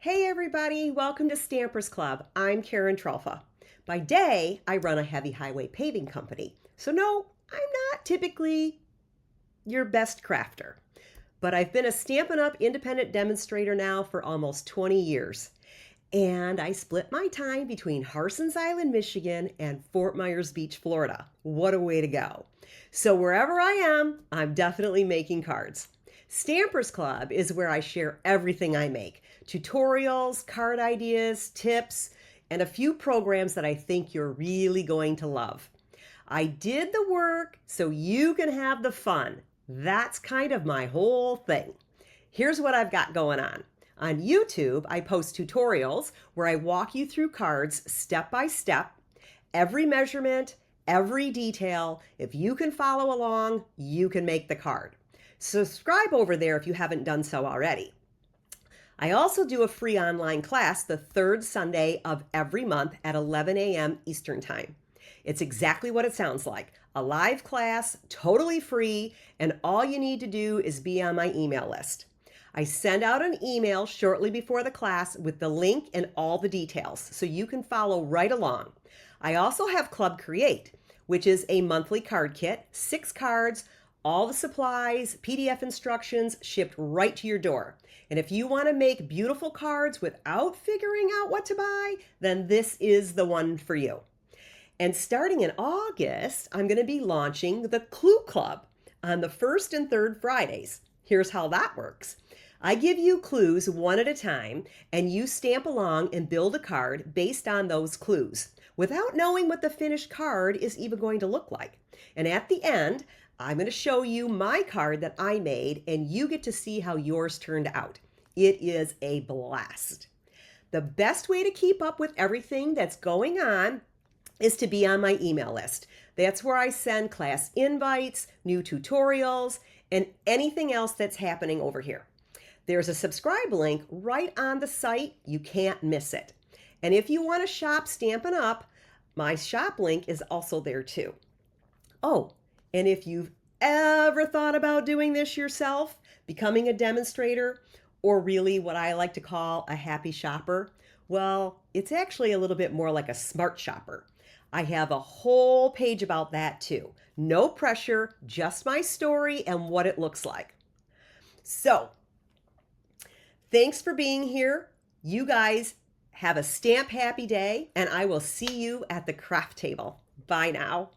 Hey everybody, welcome to Stampers Club. I'm Karen Trelfa. By day, I run a heavy highway paving company. So no, I'm not typically your best crafter. But I've been a Stampin' Up independent demonstrator now for almost 20 years. And I split my time between Harson's Island, Michigan and Fort Myers Beach, Florida. What a way to go. So wherever I am, I'm definitely making cards. Stampers Club is where I share everything I make. Tutorials, card ideas, tips, and a few programs that I think you're really going to love. I did the work so you can have the fun. That's kind of my whole thing. Here's what I've got going on. On YouTube, I post tutorials where I walk you through cards step by step, every measurement, every detail. If you can follow along, you can make the card. Subscribe over there if you haven't done so already. I also do a free online class the third Sunday of every month at 11 a.m. Eastern Time. It's exactly what it sounds like, a live class, totally free, and all you need to do is be on my email list. I send out an email shortly before the class with the link and all the details so you can follow right along. I also have Club Create, which is a monthly card kit, 6 cards, all the supplies, PDF instructions shipped right to your door. And if you want to make beautiful cards without figuring out what to buy, then this is the one for you. And starting in August, I'm going to be launching the Clue Club on the first and third Fridays. Here's how that works. I give you clues one at a time, and you stamp along and build a card based on those clues without knowing what the finished card is even going to look like. And at the end, I'm going to show you my card that I made, and you get to see how yours turned out. It is a blast. The best way to keep up with everything that's going on is to be on my email list. That's where I send class invites, new tutorials, and anything else that's happening over here. There's a subscribe link right on the site. You can't miss it. And if you want to shop Stampin' Up, my shop link is also there too. Oh, and if you've ever thought about doing this yourself, becoming a demonstrator, or really what I like to call a happy shopper, well, it's actually a little bit more like a smart shopper. I have a whole page about that too. No pressure, just my story and what it looks like. So, thanks for being here. You guys have a stamp happy day, and I will see you at the craft table. Bye now.